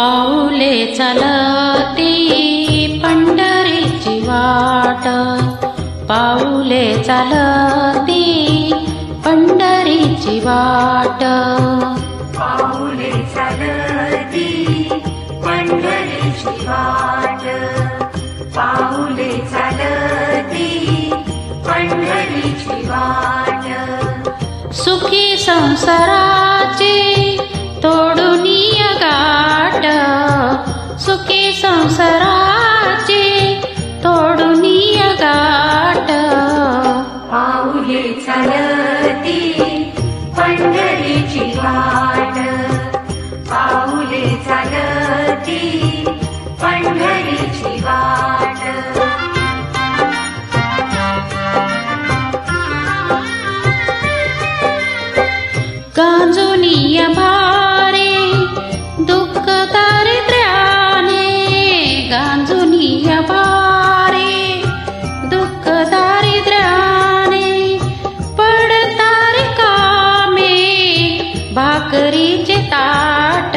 पाऊले चालती पंढरीची वाट, पाऊले चालती पंढरीची वाट, पाऊले चालती पंढरीची वाट, पाऊले चालती पंढरीची वाट. सुखी संसाराची तोडून गाठ, सुखी संसाराची तोडून गाठ. पाऊले चालती पंढरीची वाट, पाऊले चालती पंढरीची वाट. गांजोनिया भारे दुःख दारिद्र्याने, गांजोनिया भारे दुःख दारिद्र्याने. पडतार कामे भाकरीचे ताट,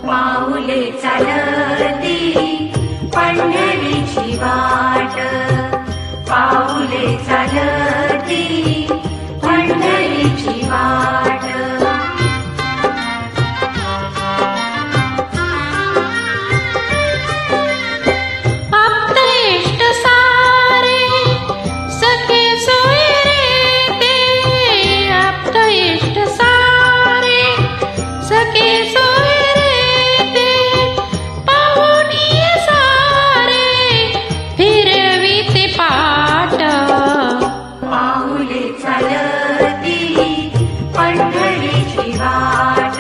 पाऊले चालती पंढरीची वाट, पाऊले चालती पंढरीची वाट. आप्तेष्ट सारे सखे सोयरे ते, आप्तेष्ट सारे सखे सोयरे ते. पाहुणी सारे फिरविते पाट, पाऊले चालती पंढरीची वाट,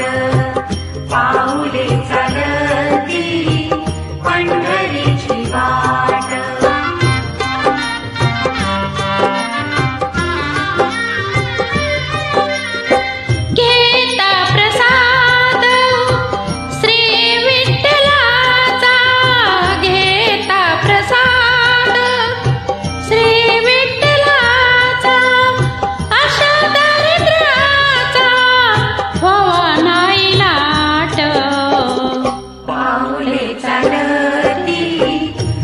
पाऊले चालती पंढरीची वाट. घेता प्रसाद श्री विठ्ठलाचा, घेता प्रसाद श्री विठ्ठलाचा. अशा दारिद्र्याचा व्हावा नाही नाट, पाऊले चालती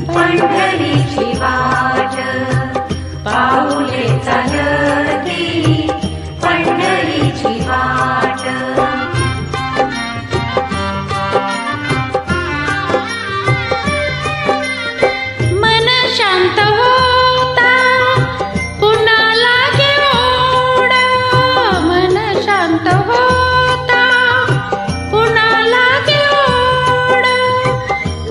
पंढरीची वाट, पाऊले चालती पंढरीची वाट. मन शांत होता पुन्हा लागे ओढ, मन शांत होता पुन्हा लागे ओढ.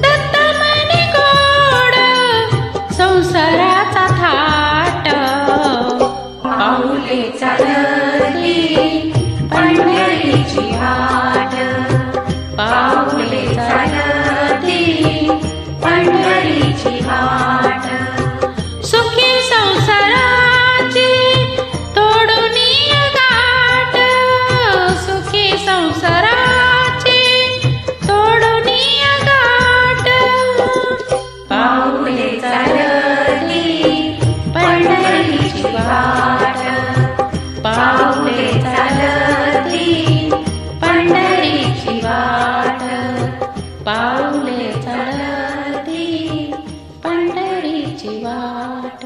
दत्तमणी गोड संसाराचा थाट, पाऊले चालती पंढरीची वाट, पाऊले चालती पंढरीची वाट. सुखी संसाराची तोडून गाठ, सुखी संसाराची तोडून गाठ. पाऊले चालती पंढरीची वाट, पाऊले चालती पंढरीची वाट, पाऊले चालती पंढरीची वाट.